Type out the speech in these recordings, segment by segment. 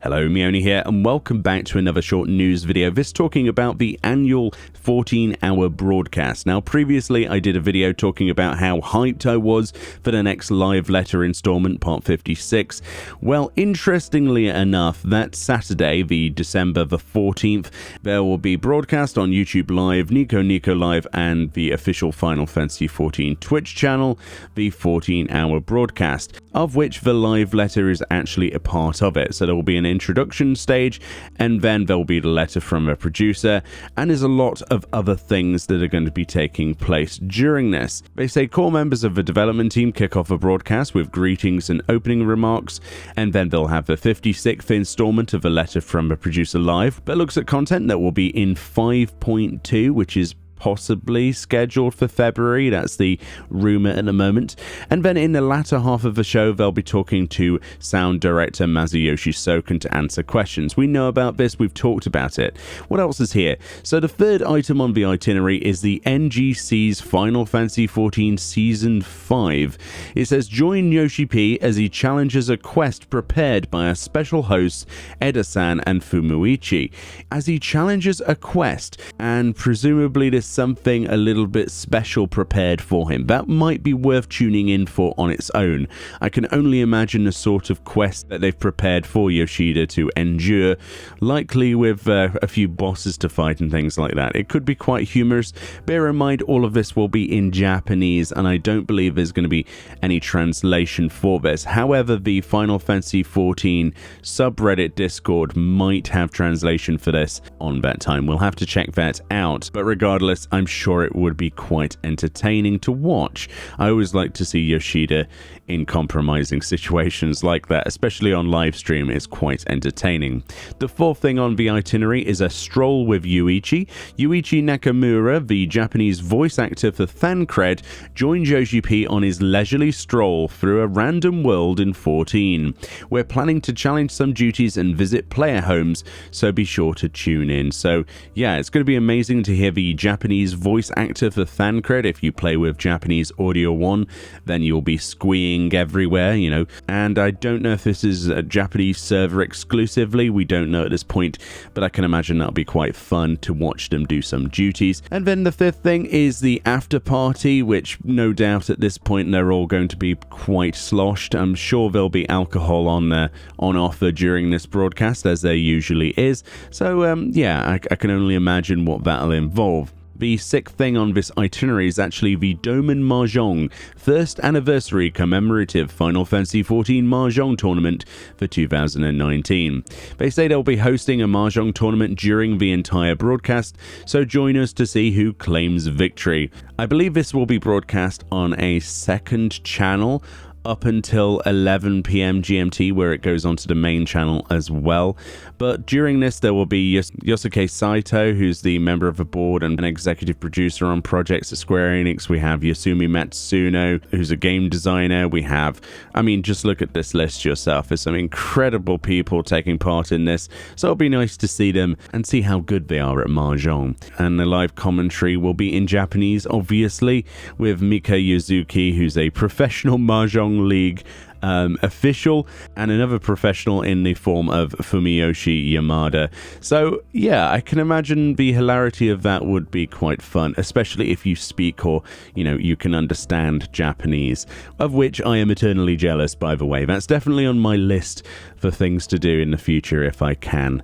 Hello, Meoni here, and welcome back to another short news video. This talking about the annual 14-hour broadcast. Now, previously I did a video talking about how hyped I was for the next live letter installment, part 56. Well, interestingly enough, that Saturday, the December the 14th, there will be broadcast on YouTube Live, Nico Live, and the official Final Fantasy XIV Twitch channel, the 14-hour broadcast, of which the live letter is actually a part of it. So there will be an introduction stage, and then there'll be the letter from a producer, and there's a lot of other things that are going to be taking place during this. They say core members of the development team kick off a broadcast with greetings and opening remarks, and then they'll have the 56th installment of a letter from a producer live that looks at content that will be in 5.2, which is possibly scheduled for February. That's the rumor at the moment. And then in the latter half of the show, they'll be talking to sound director Masayoshi Soken to answer questions. We know about this, we've talked about it. What else is here? So the third item on the itinerary is the NGC's Final Fantasy XIV Season 5. It says, join Yoshi P as he challenges a quest prepared by a special hosts Eda-san and Yuuichi. As he challenges a quest, and presumably this something a little bit special prepared for him. That might be worth tuning in for on its own. I can only imagine the sort of quest that they've prepared for Yoshida to endure, likely with a few bosses to fight and things like that. It could be quite humorous. Bear in mind all of this will be in Japanese, and I don't believe there's going to be any translation for this. However, the Final Fantasy XIV subreddit Discord might have translation for this on that time. We'll have to check that out, but regardless, I'm sure it would be quite entertaining to watch. I always like to see Yoshida in compromising situations like that, especially on live stream. It's quite entertaining. The fourth thing on the itinerary is a stroll with Yuuichi. Yuuichi Nakamura, the Japanese voice actor for Thancred, joins Yoshi P on his leisurely stroll through a random world in 14. We're planning to challenge some duties and visit player homes, so be sure to tune in. So yeah, it's going to be amazing to hear the Japanese voice actor for Thancred. If you play with Japanese Audio 1, then you'll be squeeing everywhere, you know. And I don't know if this is a Japanese server exclusively. We don't know at this point, but I can imagine that'll be quite fun to watch them do some duties. And then the fifth thing is the after party, which no doubt at this point they're all going to be quite sloshed. I'm sure there'll be alcohol on offer during this broadcast, as there usually is. So yeah, I can only imagine what that'll involve. The sixth thing on this itinerary is actually the Domen Mahjong, first anniversary commemorative Final Fantasy XIV Mahjong tournament for 2019. They say they'll be hosting a Mahjong tournament during the entire broadcast, so join us to see who claims victory. I believe this will be broadcast on a second channel up until 11 p.m. GMT, where it goes onto the main channel as well. But during this, there will be Yosuke Saito, who's the member of the board and an executive producer on projects at Square Enix. We have Yasumi Matsuno, who's a game designer. We have, I mean, just look at this list yourself. There's some incredible people taking part in this, so it'll be nice to see them and see how good they are at Mahjong. And the live commentary will be in Japanese, obviously, with Mika Yuzuki, who's a professional Mahjong League official, and another professional in the form of Fumiyoshi Yamada. So yeah, I can imagine the hilarity of that would be quite fun, especially if you speak or, you know, you can understand Japanese, of which I am eternally jealous, by the way. That's definitely on my list for things to do in the future if I can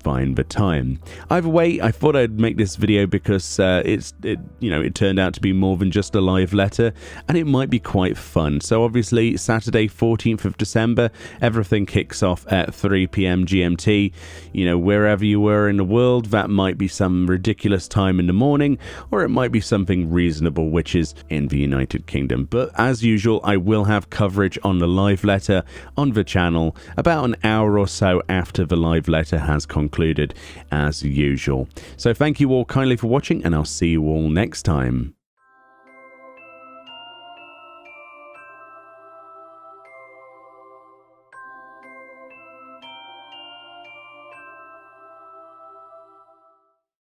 find the time. Either way, I thought I'd make this video because it turned out to be more than just a live letter, and it might be quite fun. So obviously Saturday 14th of December, everything kicks off at 3 p.m. GMT. You know, wherever you were in the world, that might be some ridiculous time in the morning, or it might be something reasonable, which is in the United Kingdom. But as usual, I will have coverage on the live letter on the channel about an hour or so after the live letter has concluded, as usual. So thank you all kindly for watching, and I'll see you all next time.